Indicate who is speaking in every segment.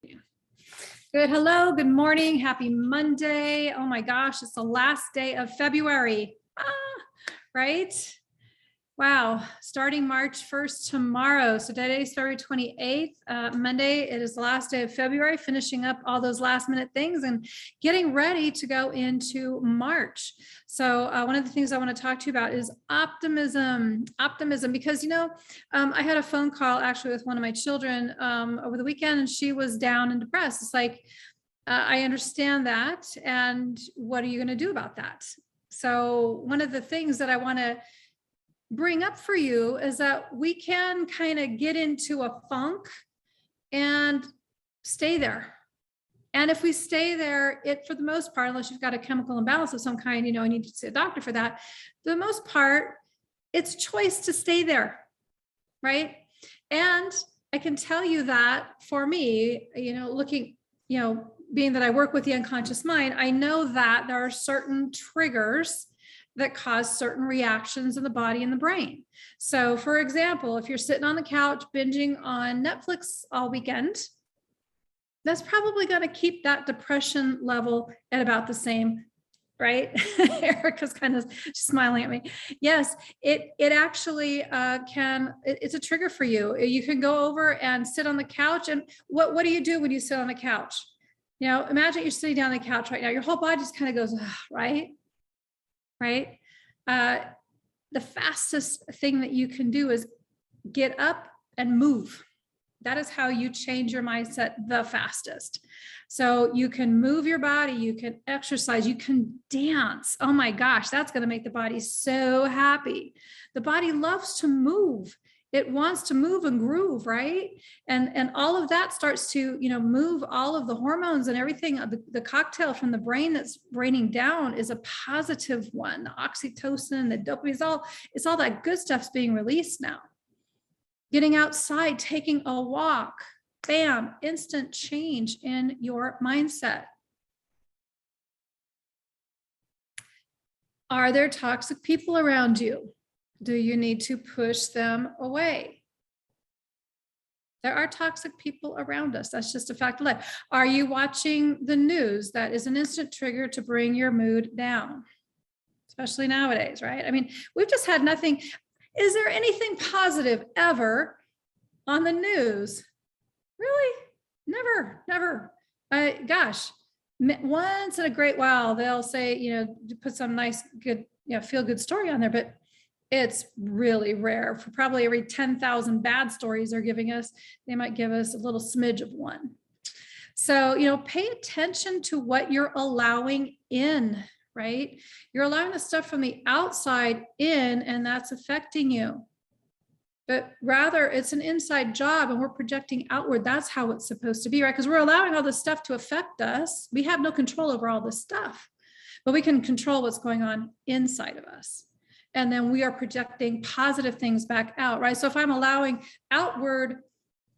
Speaker 1: Good. Hello. Good morning. Happy Monday. Oh my gosh, it's the last day of February. Right? Wow. Starting March 1st tomorrow. So today is February 28th. Monday, it is the last day of February, finishing up all those last minute things and getting ready to go into March. So one of the things I want to talk to you about is optimism, because, I had a phone call actually with one of my children over the weekend, and she was down and depressed. It's like, I understand that. And what are you going to do about that? So one of the things that I want to bring up for you is that we can kind of get into a funk and stay there. And if we stay there, for the most part, unless you've got a chemical imbalance of some kind, you need to see a doctor for that. For the most part, it's choice to stay there, right? And I can tell you that for me, being that I work with the unconscious mind, I know that there are certain triggers that cause certain reactions in the body and the brain. So for example, if you're sitting on the couch binging on Netflix all weekend, that's probably going to keep that depression level at about the same, right? Erica's kind of smiling at me. Yes, it actually it's a trigger for you. You can go over and sit on the couch. And what do you do when you sit on the couch? Imagine you're sitting down on the couch right now. Your whole body just kind of goes, right? Right? The fastest thing that you can do is get up and move. That is how you change your mindset the fastest. So you can move your body, you can exercise, you can dance. Oh my gosh, that's going to make the body so happy. The body loves to move. It wants to move and groove, right? And all of that starts to, move all of the hormones and everything. The cocktail from the brain that's raining down is a positive one. The oxytocin, the dopamine, it's all that good stuff's being released now. Getting outside, taking a walk, bam, instant change in your mindset. Are there toxic people around you? Do you need to push them away? There are toxic people around us. That's just a fact of life. Are you watching the news? That is an instant trigger to bring your mood down, especially nowadays, right? I mean, we've just had nothing. Is there anything positive ever on the news? Really? Never. Gosh, once in a great while, they'll say, put some nice, good, feel good story on there, but it's really rare. For probably every 10,000 bad stories they're giving us, they might give us a little smidge of one. So, pay attention to what you're allowing in, right? You're allowing the stuff from the outside in, and that's affecting you. But rather, it's an inside job and we're projecting outward. That's how it's supposed to be, right? Because we're allowing all this stuff to affect us. We have no control over all this stuff, but we can control what's going on inside of us. And then we are projecting positive things back out, right? So if I'm allowing outward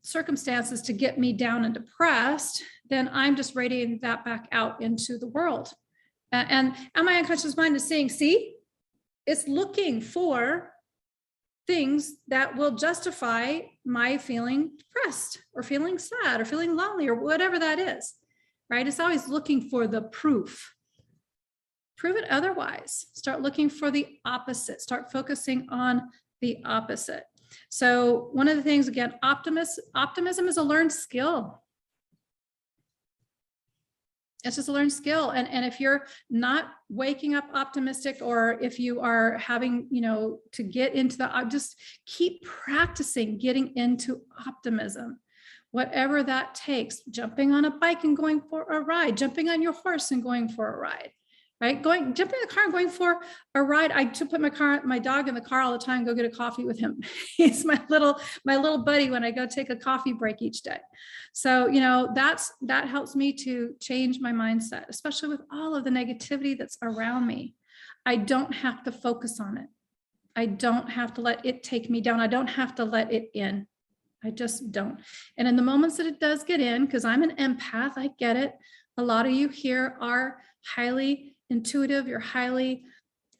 Speaker 1: circumstances to get me down and depressed, then I'm just radiating that back out into the world. And my unconscious mind is saying, see, it's looking for things that will justify my feeling depressed or feeling sad or feeling lonely or whatever that is, right? It's always looking for the proof. Prove it otherwise. Start looking for the opposite. Start focusing on the opposite. So one of the things, again, optimism is a learned skill. It's just a learned skill. And if you're not waking up optimistic, or if you are having, to get into just keep practicing getting into optimism, whatever that takes. Jumping on a bike and going for a ride, jumping on your horse and going for a ride. Right? Jumping in the car and going for a ride. I put my dog in the car all the time, go get a coffee with him. He's my little buddy when I go take a coffee break each day. So, that helps me to change my mindset, especially with all of the negativity that's around me. I don't have to focus on it. I don't have to let it take me down. I don't have to let it in. I just don't. And in the moments that it does get in, because I'm an empath, I get it. A lot of you here are highly intuitive, you're highly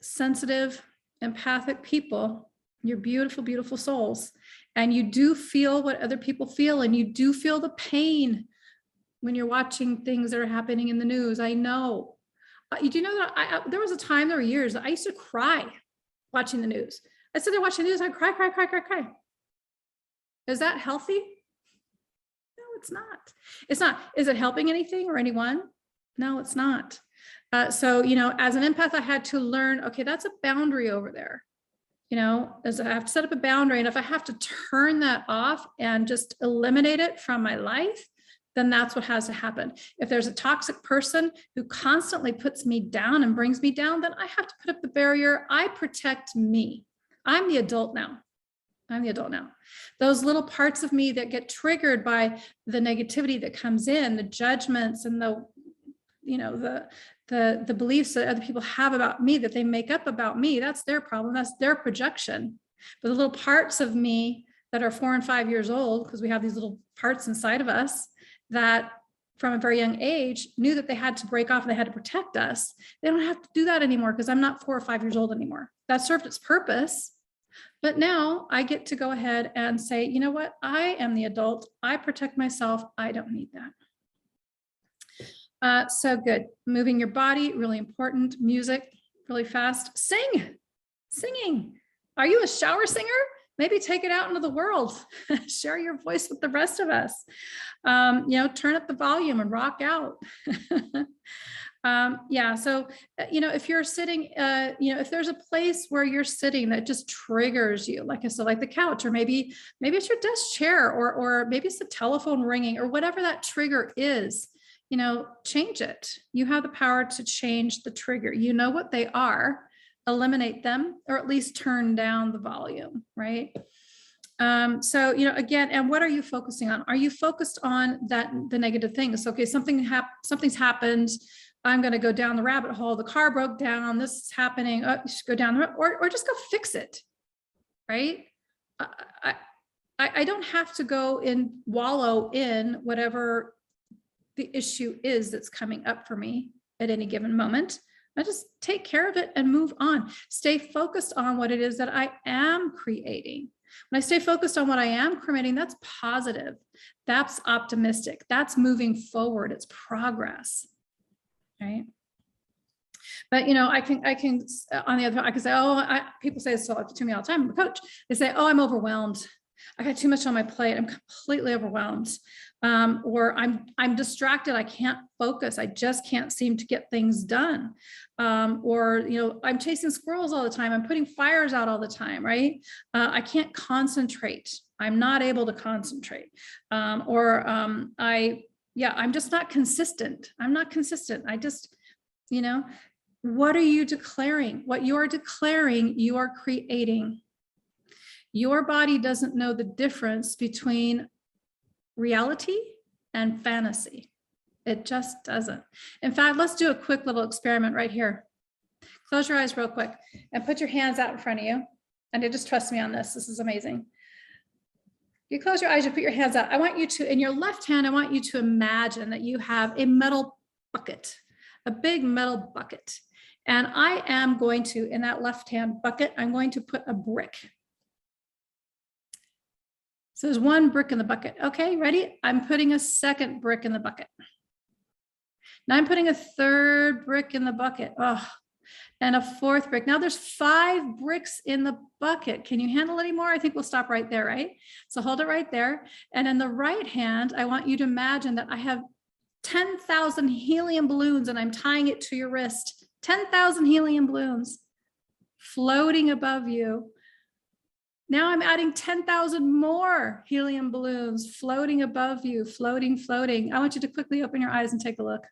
Speaker 1: sensitive, empathic people. You're beautiful, beautiful souls. And you do feel what other people feel, and you do feel the pain when you're watching things that are happening in the news. I know. You do know that there was a time, there were years, I used to cry watching the news. I sit there watching the news, I cry, cry, cry, cry, cry. Is that healthy? No, it's not. It's not. Is it helping anything or anyone? No, it's not. So, you know, as an empath, I had to learn, okay, that's a boundary over there. You know, as I have to set up a boundary. And if I have to turn that off and just eliminate it from my life, then that's what has to happen. If there's a toxic person who constantly puts me down and brings me down, then I have to put up the barrier. I protect me. I'm the adult now. I'm the adult now. Those little parts of me that get triggered by the negativity that comes in, the judgments and the, you know, the beliefs that other people have about me, that they make up about me, that's their problem. That's their projection. But the little parts of me that are 4 and 5 years old, because we have these little parts inside of us that from a very young age knew that they had to break off and they had to protect us. They don't have to do that anymore because I'm not 4 or 5 years old anymore. That served its purpose. But now I get to go ahead and say, you know what? I am the adult. I protect myself. I don't need that. So good. Moving your body, really important. Music, really fast. Singing. Are you a shower singer? Maybe take it out into the world. Share your voice with the rest of us. You know, turn up the volume and rock out. Yeah. So, you know, if you're sitting, you know, if there's a place where you're sitting that just triggers you, like I said, like the couch, or maybe it's your desk chair, or maybe it's the telephone ringing, or whatever that trigger is, you know, change it. You have the power to change the trigger. You know what they are, eliminate them, or at least turn down the volume, right? So, you know, again, and what are you focusing on? Are you focused on the negative things? Okay, something's happened. I'm going to go down the rabbit hole. The car broke down. This is happening. Oh, you should go down the road, or just go fix it, right? I don't have to go and wallow in whatever the issue is that's coming up for me at any given moment. I just take care of it and move on. Stay focused on what it is that I am creating. When I stay focused on what I am creating, that's positive. That's optimistic. That's moving forward. It's progress. Right. But, you know, I can, on the other hand, I can say, oh, people say this to me all the time. I'm a coach. They say, oh, I'm overwhelmed. I got too much on my plate. I'm completely overwhelmed. Or I'm distracted. I can't focus. I just can't seem to get things done. Or, you know, I'm chasing squirrels all the time. I'm putting fires out all the time, right? I can't concentrate. I'm not able to concentrate. I'm just not consistent. I'm not consistent. I just, you know, what are you declaring? What you are declaring, you are creating. Your body doesn't know the difference between reality and fantasy. It just doesn't. In fact, let's do a quick little experiment right here. Close your eyes real quick and put your hands out in front of you. And just trust me on this. This is amazing. You close your eyes, you put your hands out. I want you to, in your left hand, I want you to imagine that you have a metal bucket, a big metal bucket. And I am going to, in that left hand bucket, I'm going to put a brick. So there's one brick in the bucket. Okay, ready? I'm putting a second brick in the bucket. Now I'm putting a third brick in the bucket. Oh, and a fourth brick. Now there's 5 bricks in the bucket. Can you handle any more? I think we'll stop right there, right? So hold it right there. And in the right hand, I want you to imagine that I have 10,000 helium balloons and I'm tying it to your wrist. 10,000 helium balloons floating above you. Now I'm adding 10,000 more helium balloons floating above you, floating. I want you to quickly open your eyes and take a look.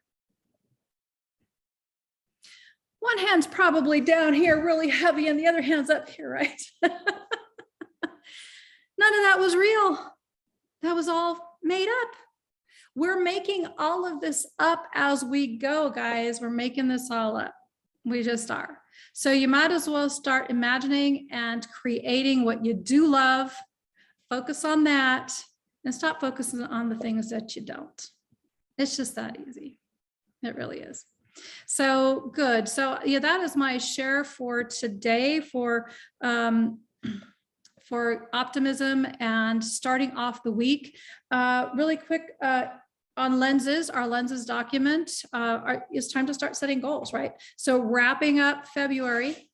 Speaker 1: One hand's probably down here really heavy and the other hand's up here, right? None of that was real. That was all made up. We're making all of this up as we go, guys. We're making this all up. We just are. So you might as well start imagining and creating what you do love. Focus on that and stop focusing on the things that you don't. It's just that easy. It really is. So good. So yeah, that is my share for today for optimism and starting off the week. Really quick, on lenses, our lenses document, it's time to start setting goals, right? So wrapping up February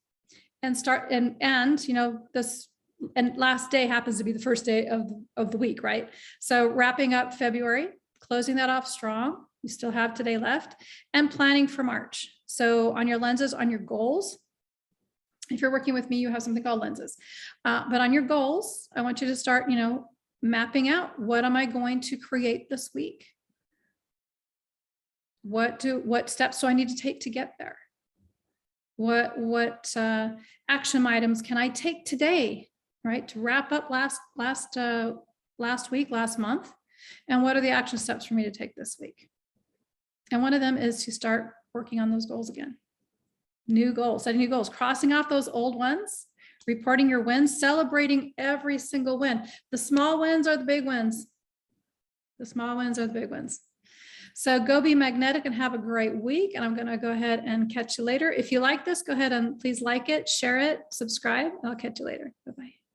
Speaker 1: and start and you know, this and last day happens to be the first day of the week, right? So wrapping up February, closing that off strong. You still have today left, and planning for March. So on your lenses, on your goals, if you're working with me, you have something called lenses. But on your goals, I want you to start, you know, mapping out, what am I going to create this week? What steps do I need to take to get there? What action items can I take today, right, to wrap up last week, last month? And what are the action steps for me to take this week? And one of them is to start working on those goals again. New goals, setting new goals, crossing off those old ones, reporting your wins, celebrating every single win. The small wins are the big wins. The small wins are the big wins. So go be magnetic and have a great week. And I'm going to go ahead and catch you later. If you like this, go ahead and please like it, share it, subscribe, and I'll catch you later. Bye-bye.